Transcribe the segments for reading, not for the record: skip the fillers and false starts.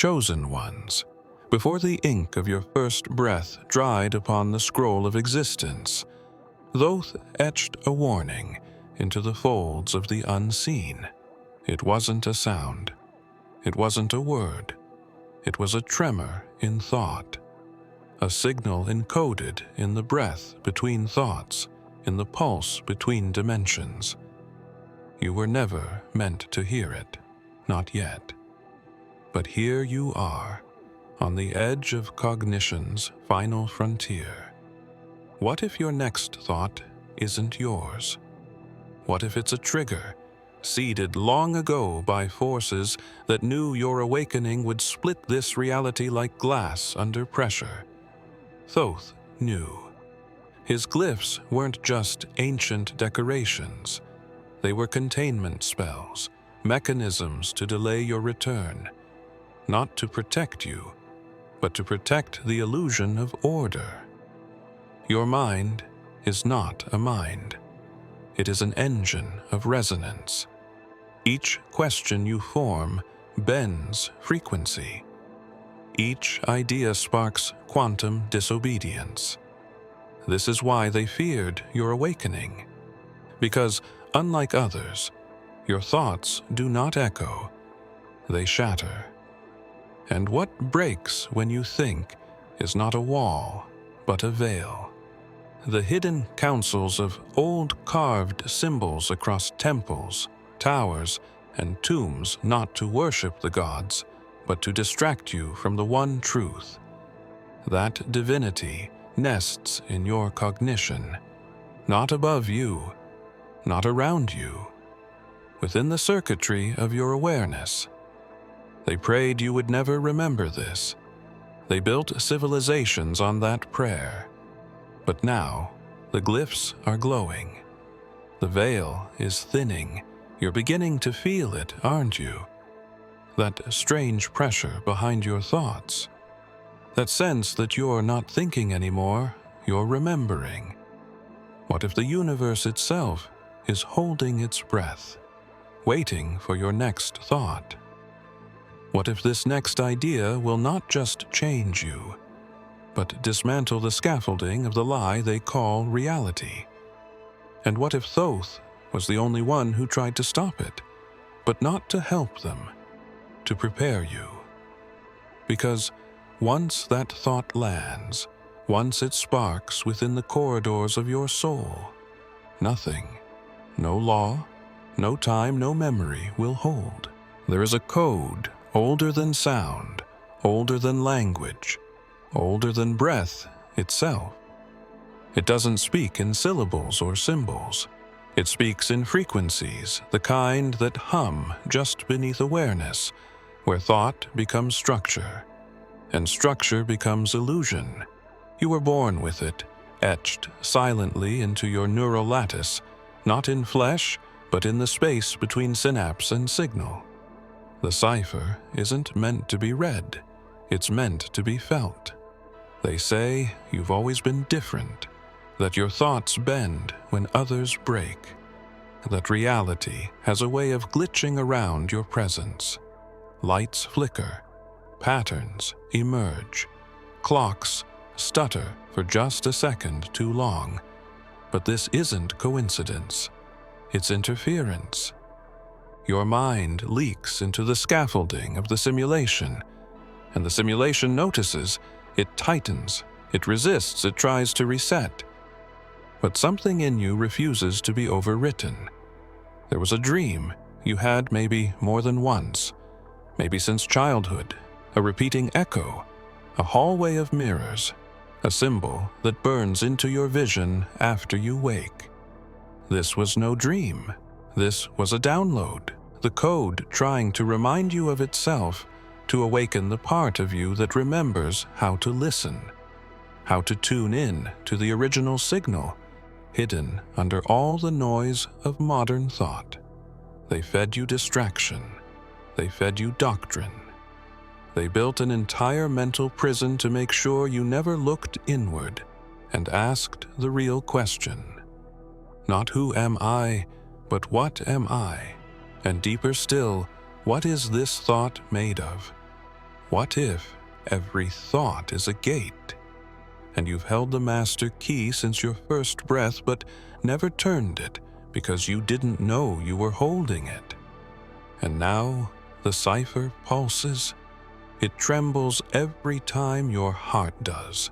chosen ones, before the ink of your first breath dried upon the scroll of existence, Thoth etched a warning into the folds of the unseen. It wasn't a sound. It wasn't a word. It was a tremor in thought, a signal encoded in the breath between thoughts, in the pulse between dimensions. You were never meant to hear it, not yet. But here you are, on the edge of cognition's final frontier. What if your next thought isn't yours? What if it's a trigger, seeded long ago by forces that knew your awakening would split this reality like glass under pressure? Thoth knew. His glyphs weren't just ancient decorations. They were containment spells, mechanisms to delay your return, not to protect you, but to protect the illusion of order. Your mind is not a mind. It is an engine of resonance. Each question you form bends frequency. Each idea sparks quantum disobedience. This is why they feared your awakening. Because, unlike others, your thoughts do not echo, they shatter. And what breaks when you think is not a wall, but a veil. The hidden counsels of old carved symbols across temples, towers, and tombs, not to worship the gods, but to distract you from the one truth. That divinity nests in your cognition, not above you, not around you, within the circuitry of your awareness. They prayed you would never remember this. They built civilizations on that prayer. But now, the glyphs are glowing. The veil is thinning. You're beginning to feel it, aren't you? That strange pressure behind your thoughts. That sense that you're not thinking anymore, you're remembering. What if the universe itself is holding its breath, waiting for your next thought? What if this next idea will not just change you, but dismantle the scaffolding of the lie they call reality? And what if Thoth was the only one who tried to stop it, but not to help them, to prepare you? Because once that thought lands, once it sparks within the corridors of your soul, nothing, no law, no time, no memory will hold. There is a code older than sound, older than language, older than breath itself. It doesn't speak in syllables or symbols. It speaks in frequencies, the kind that hum just beneath awareness, where thought becomes structure, and structure becomes illusion. You were born with it, etched silently into your neural lattice, not in flesh, but in the space between synapse and signal. The cipher isn't meant to be read, it's meant to be felt. They say you've always been different, that your thoughts bend when others break, that reality has a way of glitching around your presence. Lights flicker, patterns emerge, clocks stutter for just a second too long. But this isn't coincidence, it's interference. Your mind leaks into the scaffolding of the simulation, and the simulation notices, it tightens, it resists, it tries to reset. But something in you refuses to be overwritten. There was a dream you had maybe more than once, maybe since childhood, a repeating echo, a hallway of mirrors, a symbol that burns into your vision after you wake. This was no dream. This was a download, the code trying to remind you of itself, to awaken the part of you that remembers how to listen, how to tune in to the original signal, hidden under all the noise of modern thought. They fed you distraction. They fed you doctrine. They built an entire mental prison to make sure you never looked inward and asked the real question. Not who am I, but what am I? And deeper still, what is this thought made of? What if every thought is a gate, and you've held the master key since your first breath but never turned it because you didn't know you were holding it? And now the cipher pulses. It trembles every time your heart does.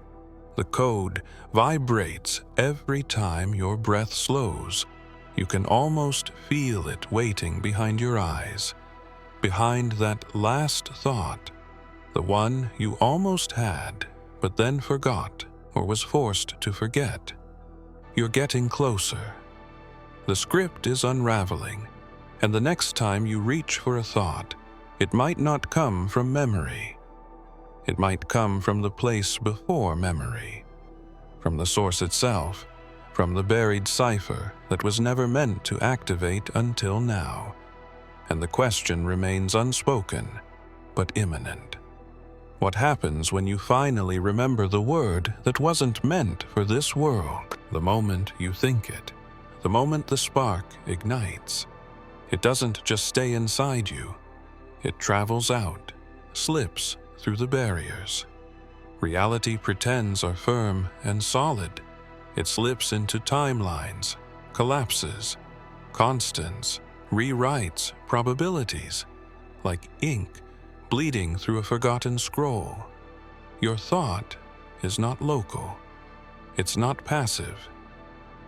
The code vibrates every time your breath slows. You can almost feel it waiting behind your eyes, behind that last thought, the one you almost had, but then forgot or was forced to forget. You're getting closer. The script is unraveling, and the next time you reach for a thought, it might not come from memory. It might come from the place before memory, from the source itself, from the buried cipher that was never meant to activate until now. And the question remains unspoken, but imminent. What happens when you finally remember the word that wasn't meant for this world? The moment you think it, the moment the spark ignites, it doesn't just stay inside you. It travels out, slips through the barriers. Reality pretends are firm and solid. It slips into timelines, collapses, constants, rewrites probabilities, like ink bleeding through a forgotten scroll. Your thought is not local. It's not passive.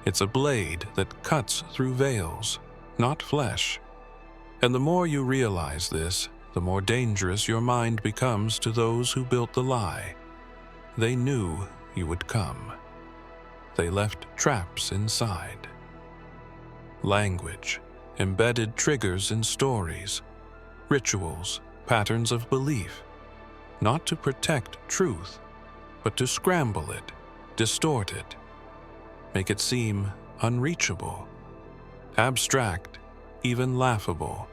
It's a blade that cuts through veils, not flesh. And the more you realize this, the more dangerous your mind becomes to those who built the lie. They knew you would come. They left traps inside. Language, embedded triggers in stories, rituals, patterns of belief, not to protect truth, but to scramble it, distort it, make it seem unreachable, abstract, even laughable.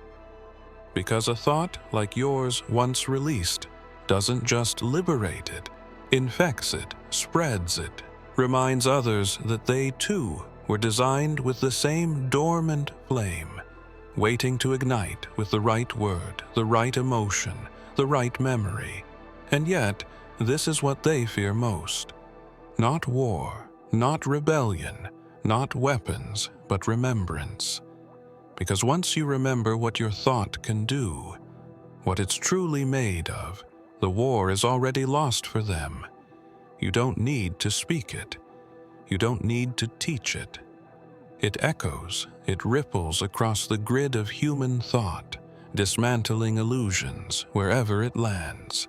Because a thought like yours once released doesn't just liberate it, infects it, spreads it, reminds others that they too were designed with the same dormant flame, waiting to ignite with the right word, the right emotion, the right memory. And yet, this is what they fear most. Not war, not rebellion, not weapons, but remembrance. Because once you remember what your thought can do, what it's truly made of, the war is already lost for them. You don't need to speak it. You don't need to teach it. It echoes, it ripples across the grid of human thought, dismantling illusions wherever it lands.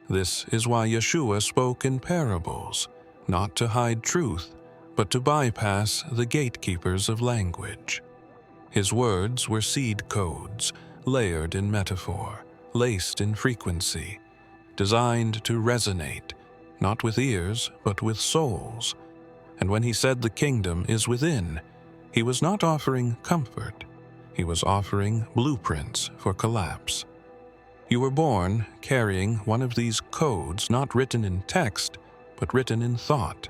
This is why Yeshua spoke in parables, not to hide truth, but to bypass the gatekeepers of language. His words were seed codes, layered in metaphor, laced in frequency, designed to resonate, not with ears, but with souls. And when he said the kingdom is within, he was not offering comfort. He was offering blueprints for collapse. You were born carrying one of these codes not written in text, but written in thought.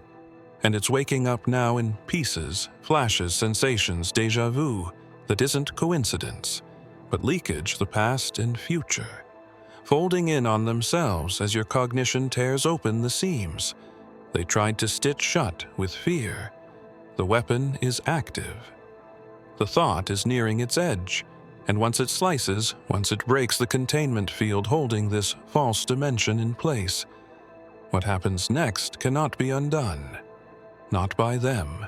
And it's waking up now in pieces, flashes, sensations, déjà vu, that isn't coincidence, but leakage the past and future, folding in on themselves as your cognition tears open the seams. They tried to stitch shut with fear. The weapon is active. The thought is nearing its edge, and once it slices, once it breaks the containment field holding this false dimension in place, what happens next cannot be undone. Not by them,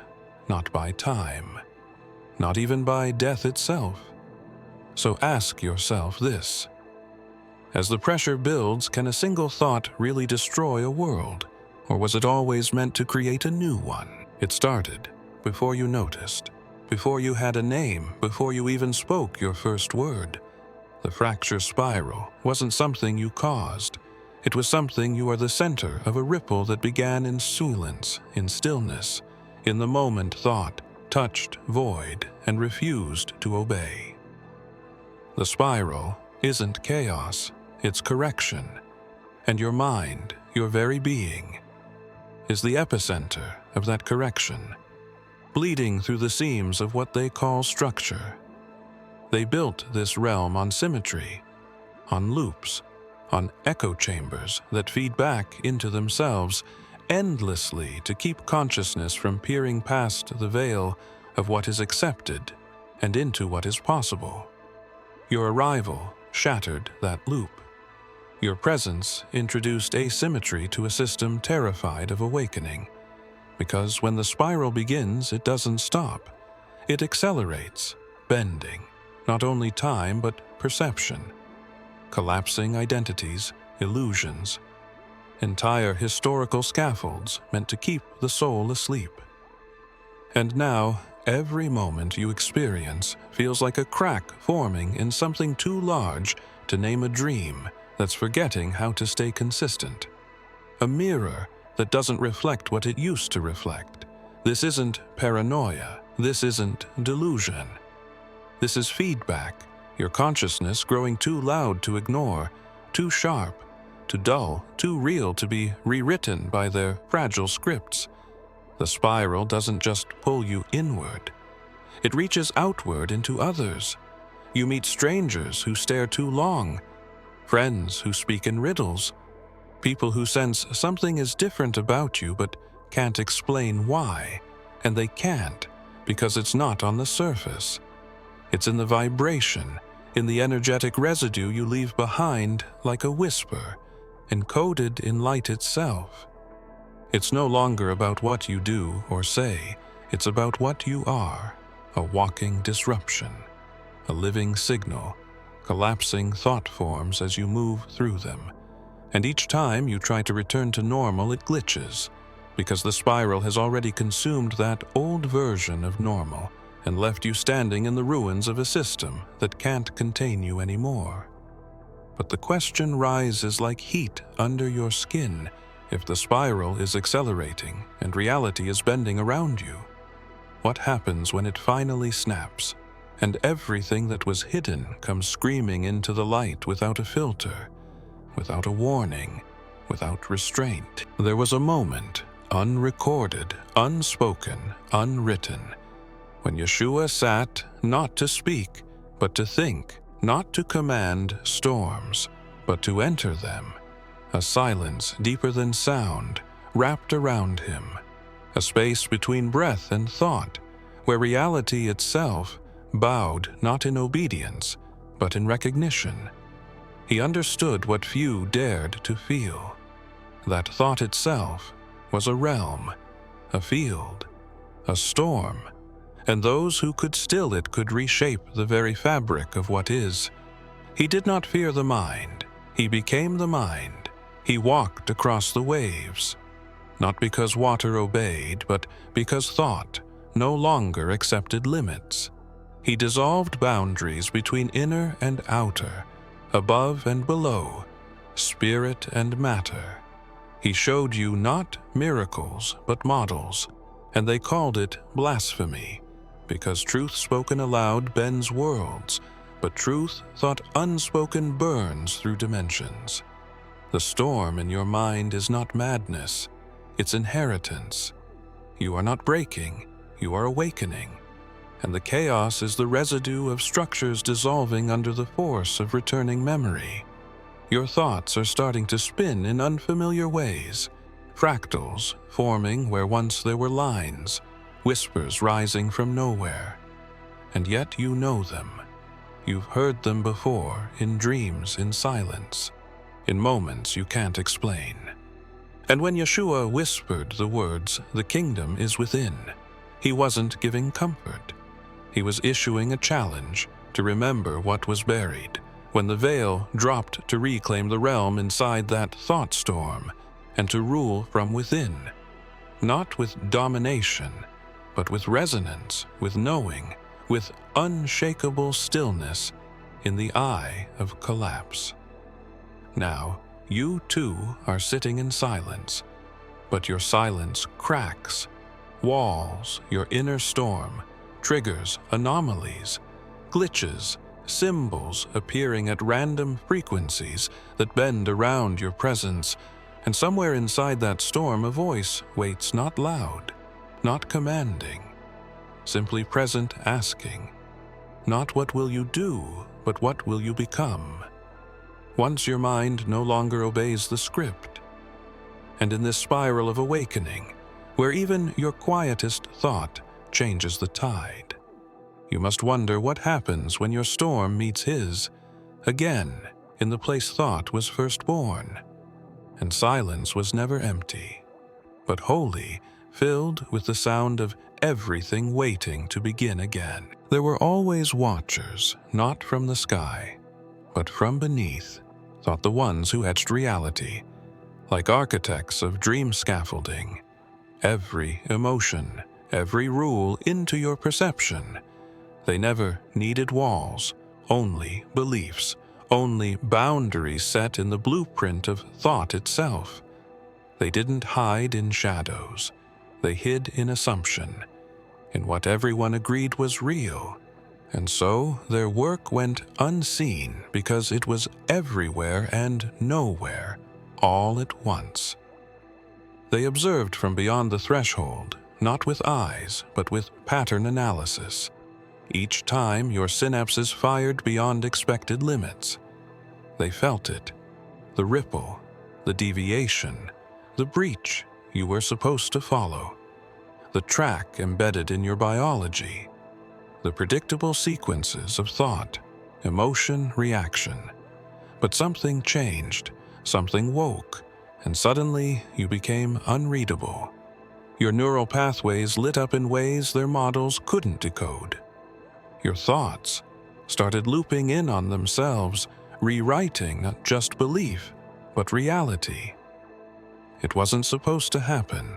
not by time, not even by death itself. So ask yourself this. As the pressure builds, can a single thought really destroy a world? Or was it always meant to create a new one? It started before you noticed, before you had a name, before you even spoke your first word. The fracture spiral wasn't something you caused. It was something you are the center of a ripple that began in silence, in stillness, in the moment thought touched void and refused to obey. The spiral isn't chaos, it's correction. And your mind, your very being, is the epicenter of that correction, bleeding through the seams of what they call structure. They built this realm on symmetry, on loops, on echo chambers that feed back into themselves endlessly to keep consciousness from peering past the veil of what is accepted and into what is possible. Your arrival shattered that loop. Your presence introduced asymmetry to a system terrified of awakening, because when the spiral begins, it doesn't stop. It accelerates, bending not only time but perception, collapsing identities, illusions, entire historical scaffolds meant to keep the soul asleep. And now, every moment you experience feels like a crack forming in something too large to name a dream that's forgetting how to stay consistent. A mirror that doesn't reflect what it used to reflect. This isn't paranoia. This isn't delusion. This is feedback, your consciousness growing too loud to ignore, too sharp, too dull, too real to be rewritten by their fragile scripts. The spiral doesn't just pull you inward. It reaches outward into others. You meet strangers who stare too long, friends who speak in riddles, people who sense something is different about you but can't explain why, and they can't because it's not on the surface. It's in the vibration, in the energetic residue you leave behind like a whisper, encoded in light itself. It's no longer about what you do or say, it's about what you are, a walking disruption, a living signal, collapsing thought forms as you move through them. And each time you try to return to normal, it glitches, because the spiral has already consumed that old version of normal and left you standing in the ruins of a system that can't contain you anymore. But the question rises like heat under your skin if the spiral is accelerating and reality is bending around you. What happens when it finally snaps, and everything that was hidden comes screaming into the light without a filter, without a warning, without restraint? There was a moment, unrecorded, unspoken, unwritten, when Yeshua sat not to speak, but to think, not to command storms, but to enter them. A silence deeper than sound wrapped around him, a space between breath and thought, where reality itself bowed not in obedience, but in recognition. He understood what few dared to feel. That thought itself was a realm, a field, a storm, and those who could still it could reshape the very fabric of what is. He did not fear the mind. He became the mind. He walked across the waves, not because water obeyed, but because thought no longer accepted limits. He dissolved boundaries between inner and outer, above and below, spirit and matter. He showed you not miracles, but models, and they called it blasphemy, because truth spoken aloud bends worlds, but truth thought unspoken burns through dimensions. The storm in your mind is not madness, it's inheritance. You are not breaking, you are awakening, and the chaos is the residue of structures dissolving under the force of returning memory. Your thoughts are starting to spin in unfamiliar ways, fractals forming where once there were lines, whispers rising from nowhere. And yet you know them. You've heard them before, in dreams, in silence, in moments you can't explain. And when Yeshua whispered the words, "The kingdom is within," he wasn't giving comfort. He was issuing a challenge to remember what was buried, when the veil dropped to reclaim the realm inside that thought storm, and to rule from within, not with domination, but with resonance, with knowing, with unshakable stillness in the eye of collapse. Now, you too are sitting in silence, but your silence cracks, walls your inner storm, triggers anomalies, glitches, symbols appearing at random frequencies that bend around your presence, and somewhere inside that storm a voice waits, not loud, not commanding, simply present, asking, not what will you do, but what will you become? once your mind no longer obeys the script. And in this spiral of awakening, where even your quietest thought changes the tide, you must wonder what happens when your storm meets his, again, in the place thought was first born. And silence was never empty, but wholly filled with the sound of everything waiting to begin again. There were always watchers, not from the sky, but from beneath, thought the ones who etched reality, like architects of dream scaffolding. Every emotion, every rule into your perception. They never needed walls, only beliefs, only boundaries set in the blueprint of thought itself. They didn't hide in shadows. They hid in assumption, in what everyone agreed was real. And so their work went unseen because it was everywhere and nowhere, all at once. They observed from beyond the threshold, not with eyes, but with pattern analysis. Each time your synapses fired beyond expected limits. They felt it, the ripple, the deviation, the breach you were supposed to follow, the track embedded in your biology, the predictable sequences of thought, emotion, reaction. But something changed, something woke, and suddenly you became unreadable. Your neural pathways lit up in ways their models couldn't decode. Your thoughts started looping in on themselves, rewriting not just belief, but reality. It wasn't supposed to happen.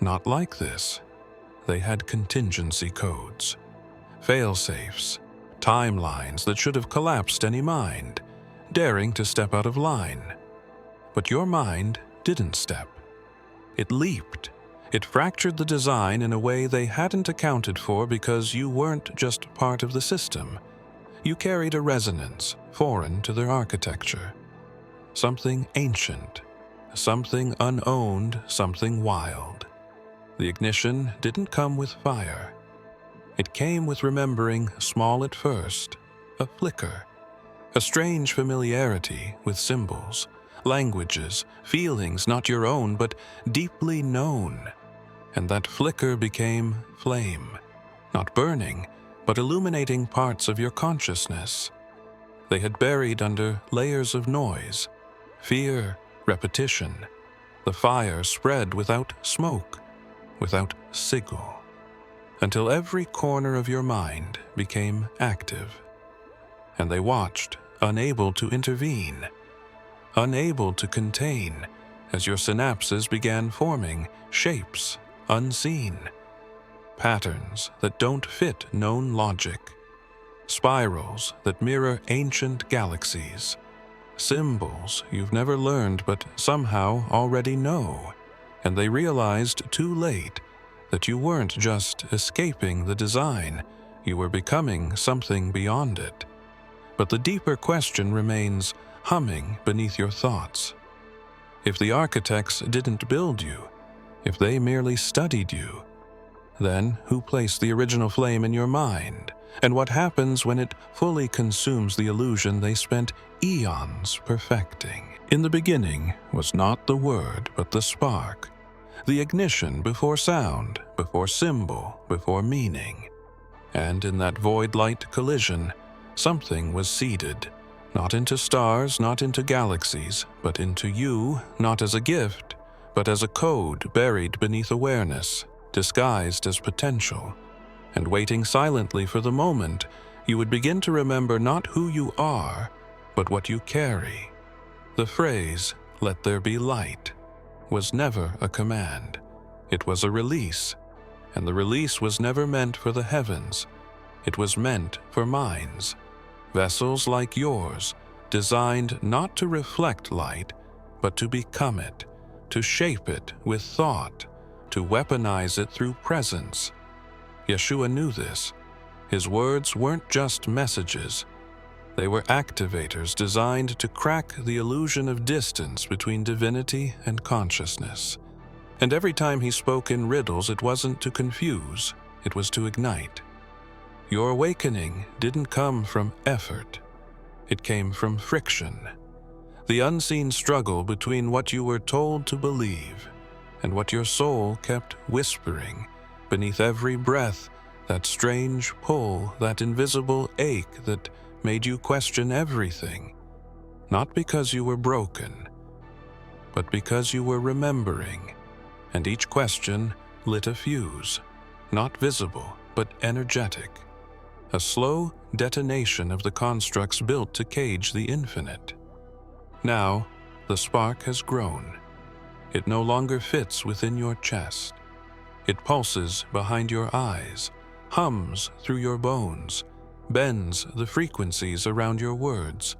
Not like this. They had contingency codes, fail-safes, timelines that should have collapsed any mind, daring to step out of line. But your mind didn't step. It leaped. It fractured the design in a way they hadn't accounted for because you weren't just part of the system. You carried a resonance foreign to their architecture. Something ancient, something unowned, something wild. The ignition didn't come with fire. It came with remembering, small at first, a flicker, a strange familiarity with symbols, languages, feelings not your own but deeply known. And that flicker became flame, not burning, but illuminating parts of your consciousness. They had buried under layers of noise, fear, repetition. The fire spread without smoke, without signal, until every corner of your mind became active. And they watched, unable to intervene, unable to contain, as your synapses began forming shapes unseen, patterns that don't fit known logic, spirals that mirror ancient galaxies, symbols you've never learned but somehow already know. And they realized too late that you weren't just escaping the design, you were becoming something beyond it. But the deeper question remains humming beneath your thoughts. If the architects didn't build you, if they merely studied you, then who placed the original flame in your mind? And what happens when it fully consumes the illusion they spent eons perfecting? In the beginning was not the word, but the spark, the ignition before sound, before symbol, before meaning. And in that void-light collision, something was seeded, not into stars, not into galaxies, but into you, not as a gift, but as a code buried beneath awareness, disguised as potential. And waiting silently for the moment, you would begin to remember not who you are, but what you carry. The phrase, "let there be light," was never a command. It was a release, and the release was never meant for the heavens. It was meant for minds, vessels like yours, designed not to reflect light, but to become it, to shape it with thought, to weaponize it through presence. Yeshua knew this. His words weren't just messages. They were activators designed to crack the illusion of distance between divinity and consciousness. And every time he spoke in riddles, it wasn't to confuse, it was to ignite. Your awakening didn't come from effort. It came from friction, the unseen struggle between what you were told to believe and what your soul kept whispering beneath every breath, that strange pull, that invisible ache that made you question everything, not because you were broken, but because you were remembering, and each question lit a fuse, not visible, but energetic, a slow detonation of the constructs built to cage the infinite. Now, the spark has grown. It no longer fits within your chest. It pulses behind your eyes, hums through your bones, bends the frequencies around your words.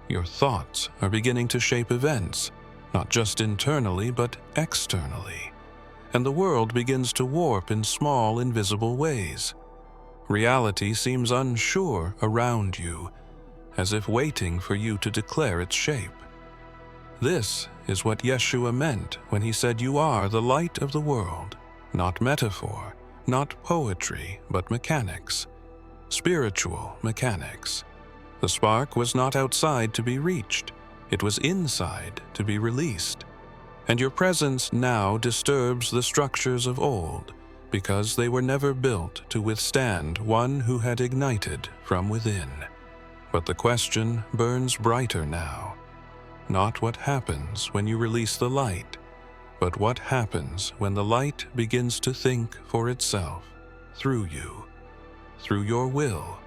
Your thoughts are beginning to shape events, not just internally, but externally. And the world begins to warp in small, invisible ways. Reality seems unsure around you, as if waiting for you to declare its shape. This is what Yeshua meant when he said you are the light of the world, not metaphor, not poetry, but mechanics, spiritual mechanics. The spark was not outside to be reached, it was inside to be released. And your presence now disturbs the structures of old, because they were never built to withstand one who had ignited from within. But the question burns brighter now. Not what happens when you release the light, but what happens when the light begins to think for itself, through you, through your will,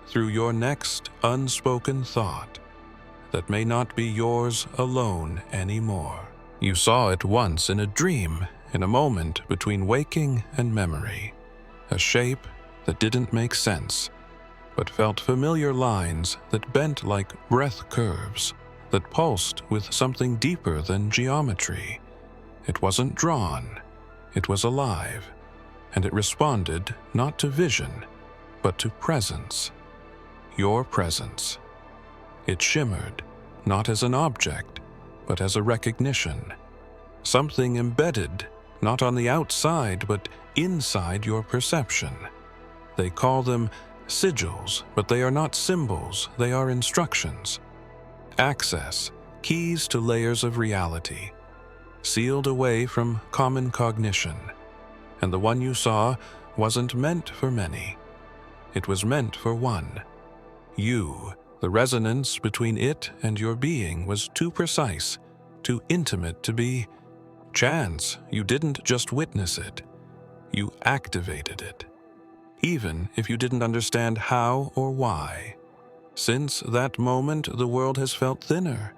through your next unspoken thought, that may not be yours alone anymore. You saw it once in a dream, in a moment between waking and memory, a shape that didn't make sense, but felt familiar lines that bent like breath curves, that pulsed with something deeper than geometry. It wasn't drawn, it was alive, and it responded not to vision, but to presence. Your presence. It shimmered, not as an object, but as a recognition. Something embedded, not on the outside, but inside your perception. They call them sigils, but they are not symbols, they are instructions. Access, keys to layers of reality, sealed away from common cognition. And the one you saw wasn't meant for many. It was meant for one. You. The resonance between it and your being was too precise, too intimate to be chance. You didn't just witness it. You activated it. Even if you didn't understand how or why. Since that moment, the world has felt thinner.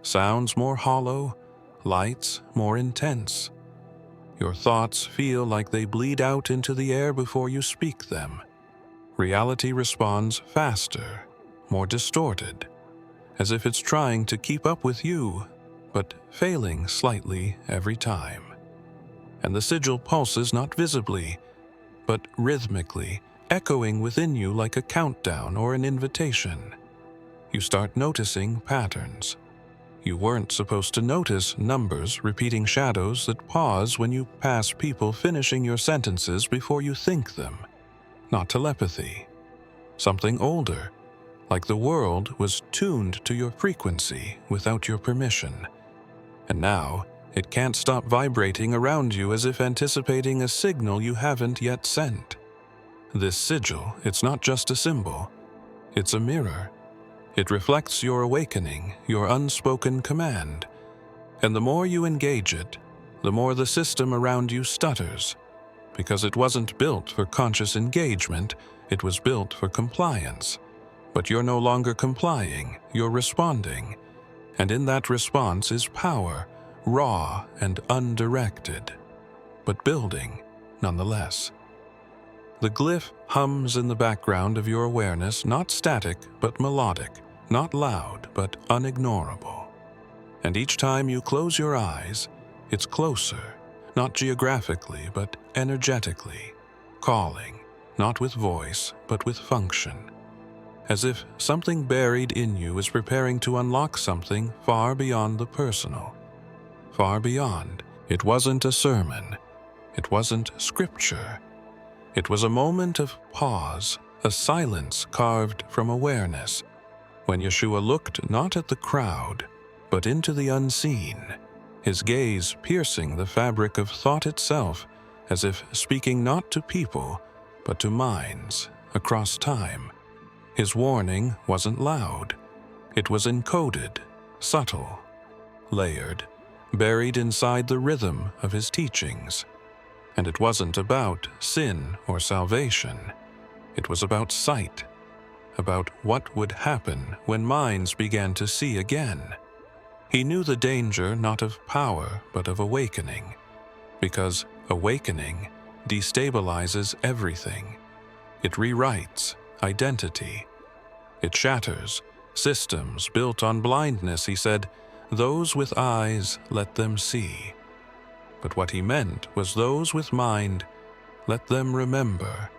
Sounds more hollow, lights more intense. Your thoughts feel like they bleed out into the air before you speak them. Reality responds faster, more distorted, as if it's trying to keep up with you, but failing slightly every time. And the sigil pulses not visibly, but rhythmically, echoing within you like a countdown or an invitation. You start noticing patterns. You weren't supposed to notice numbers repeating shadows that pause when you pass people finishing your sentences before you think them. Not telepathy. Something older, like the world was tuned to your frequency without your permission. And now, it can't stop vibrating around you as if anticipating a signal you haven't yet sent. This sigil, it's not just a symbol, it's a mirror. It reflects your awakening, your unspoken command. And the more you engage it, the more the system around you stutters, because it wasn't built for conscious engagement, it was built for compliance. But you're no longer complying, you're responding. And in that response is power, raw and undirected, but building nonetheless. The glyph hums in the background of your awareness, not static, but melodic, not loud, but unignorable. And each time you close your eyes, it's closer, not geographically, but energetically, calling, not with voice, but with function. As if something buried in you is preparing to unlock something far beyond the personal. Far beyond. It wasn't a sermon. It wasn't scripture. It was a moment of pause, a silence carved from awareness, when Yeshua looked not at the crowd, but into the unseen, his gaze piercing the fabric of thought itself, as if speaking not to people, but to minds across time. His warning wasn't loud. It was encoded, subtle, layered, buried inside the rhythm of his teachings. And it wasn't about sin or salvation. It was about sight, about what would happen when minds began to see again. He knew the danger not of power but of awakening, because awakening destabilizes everything. It rewrites identity. It shatters systems built on blindness. He said, "Those with eyes, let them see." But what he meant was those with mind, let them remember,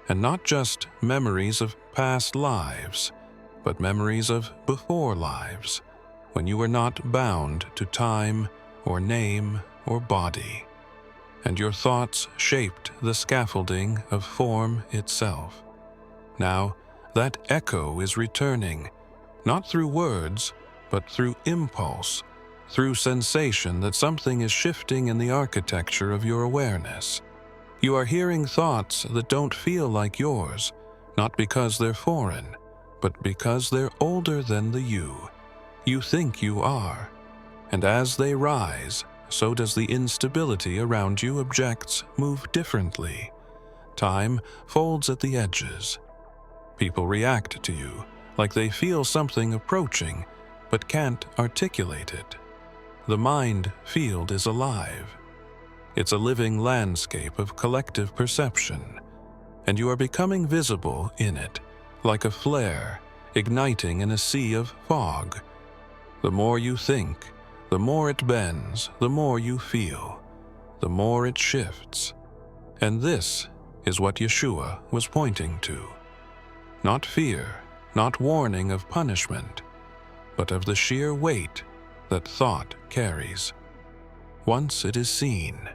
and not just memories of past lives, but memories of before lives, when you were not bound to time or name or body, and your thoughts shaped the scaffolding of form itself. Now, that echo is returning, not through words, but through impulse, through sensation that something is shifting in the architecture of your awareness. You are hearing thoughts that don't feel like yours, not because they're foreign, but because they're older than the you think you are. And as they rise, so does the instability around you. Objects move differently. Time folds at the edges. People react to you like they feel something approaching, but can't articulate it. The mind field is alive. It's a living landscape of collective perception, and you are becoming visible in it, like a flare igniting in a sea of fog. The more you think, the more it bends, the more you feel, the more it shifts. And this is what Yeshua was pointing to. Not fear, not warning of punishment, but of the sheer weight that thought carries. Once it is seen,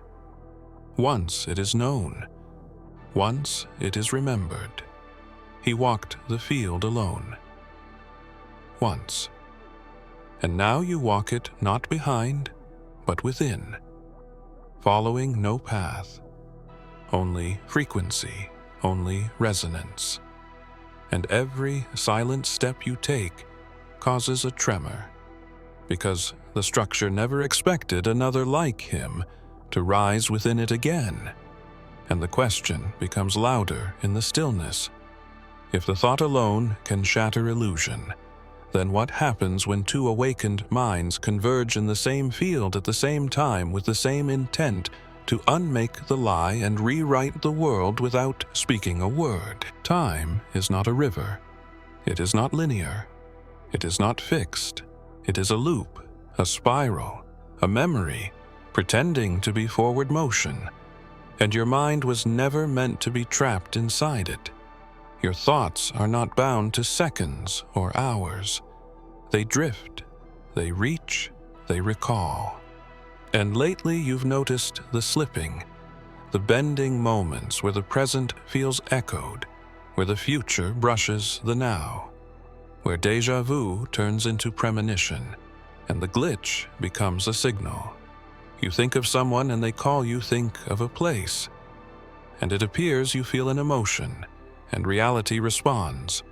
once it is known, once it is remembered. He walked the field alone. Once. And now you walk it not behind, but within, following no path, only frequency, only resonance. And every silent step you take causes a tremor, because the structure never expected another like him to rise within it again, and the question becomes louder in the stillness. If the thought alone can shatter illusion, then what happens when two awakened minds converge in the same field at the same time with the same intent to unmake the lie and rewrite the world without speaking a word? Time is not a river. It is not linear. It is not fixed. It is a loop, a spiral, a memory, pretending to be forward motion. And your mind was never meant to be trapped inside it. Your thoughts are not bound to seconds or hours. They drift, they reach, they recall. And lately you've noticed the slipping, the bending moments where the present feels echoed, where the future brushes the now, where déjà vu turns into premonition, and the glitch becomes a signal. You think of someone and they call you think of a place, and it appears you feel an emotion, and reality responds,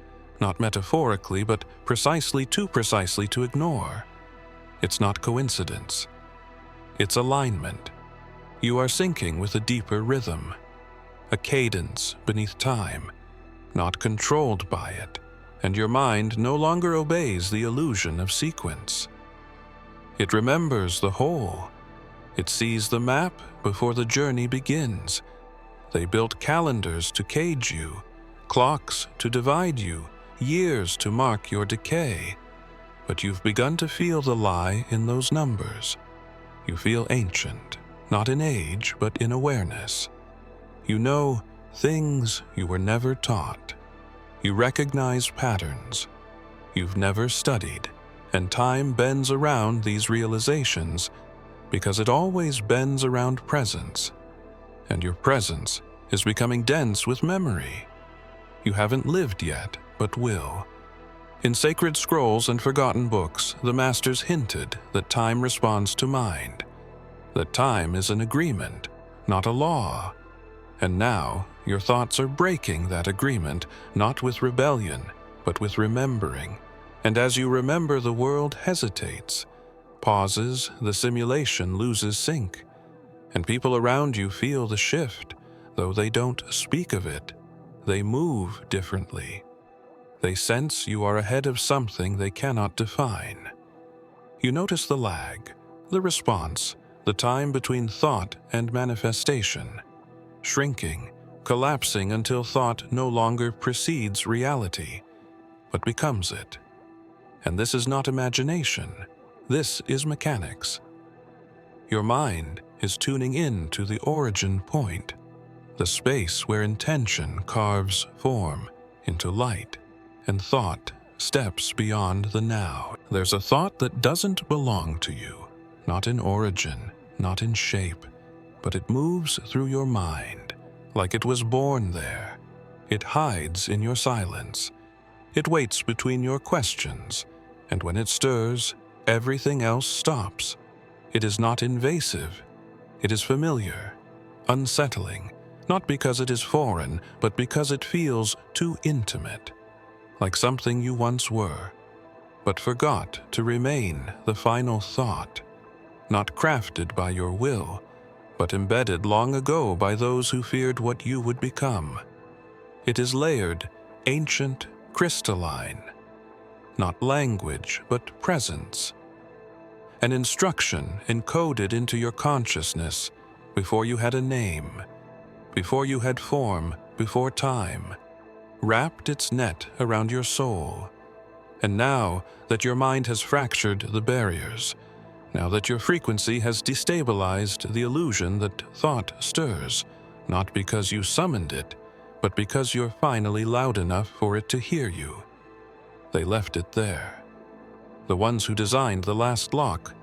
not metaphorically, but precisely too precisely to ignore. It's not coincidence. It's alignment. You are syncing with a deeper rhythm, a cadence beneath time, not controlled by it, and your mind no longer obeys the illusion of sequence. It remembers the whole. It sees the map before the journey begins. They built calendars to cage you, clocks to divide you, years to mark your decay. But you've begun to feel the lie in those numbers. You feel ancient, not in age, but in awareness. You know things you were never taught. You recognize patterns you've never studied, and time bends around these realizations because it always bends around presence, and your presence is becoming dense with memory. You haven't lived yet, but will. In sacred scrolls and forgotten books, the masters hinted that time responds to mind, that time is an agreement, not a law. And now, your thoughts are breaking that agreement, not with rebellion, but with remembering. And as you remember, the world hesitates, pauses, the simulation loses sync, and people around you feel the shift, though they don't speak of it. They move differently. They sense you are ahead of something they cannot define. You notice the lag, the response, the time between thought and manifestation, shrinking, collapsing until thought no longer precedes reality, but becomes it. And this is not imagination. This is mechanics. Your mind is tuning in to the origin point, the space where intention carves form into light, and thought steps beyond the now. There's a thought that doesn't belong to you, not in origin, not in shape, but it moves through your mind like it was born there. It hides in your silence. It waits between your questions, and when it stirs, everything else stops. It is not invasive. It is familiar, unsettling, not because it is foreign, but because it feels too intimate, like something you once were, but forgot to remain the final thought, not crafted by your will, but embedded long ago by those who feared what you would become. It is layered, ancient, crystalline, not language, but presence. An instruction encoded into your consciousness before you had a name, before you had form, before time, wrapped its net around your soul. And now that your mind has fractured the barriers, now that your frequency has destabilized the illusion that thought stirs, not because you summoned it, but because you're finally loud enough for it to hear you. They left it there. The ones who designed the last lock,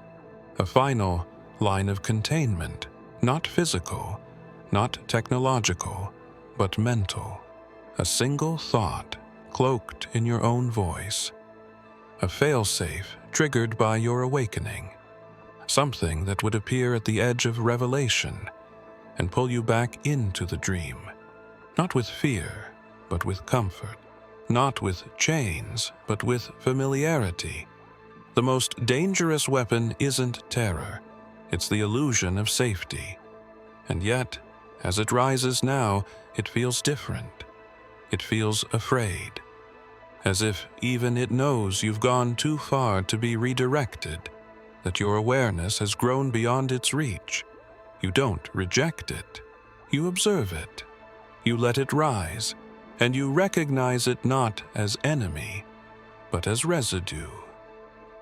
a final line of containment, not physical, not technological, but mental. A single thought cloaked in your own voice. A failsafe triggered by your awakening. Something that would appear at the edge of revelation and pull you back into the dream. Not with fear, but with comfort. Not with chains, but with familiarity. The most dangerous weapon isn't terror, it's the illusion of safety. And yet, as it rises now, it feels different. It feels afraid. As if even it knows you've gone too far to be redirected, that your awareness has grown beyond its reach. You don't reject it. You observe it. You let it rise, and you recognize it not as enemy, but as residue.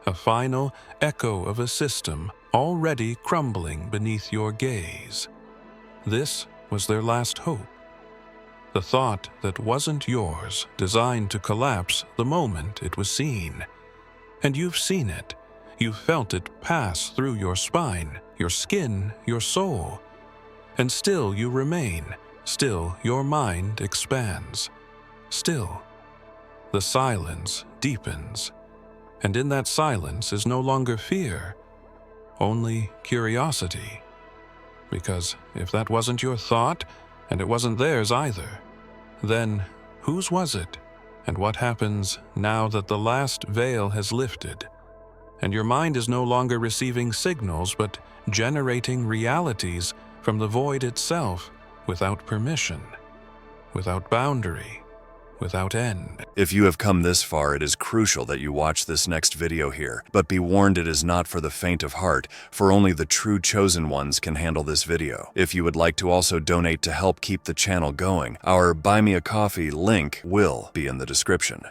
A final echo of a system already crumbling beneath your gaze. This was their last hope. The thought that wasn't yours, designed to collapse the moment it was seen. And you've seen it. You've felt it pass through your spine, your skin, your soul. And still you remain. Still your mind expands. Still, the silence deepens. And in that silence is no longer fear, only curiosity. Because if that wasn't your thought, and it wasn't theirs either, then whose was it? And what happens now that the last veil has lifted, and your mind is no longer receiving signals but generating realities from the void itself, without permission, without boundary, without end? If you have come this far, it is crucial that you watch this next video here. But be warned, it is not for the faint of heart, for only the true chosen ones can handle this video. If you would like to also donate to help keep the channel going, our Buy Me a Coffee link will be in the description.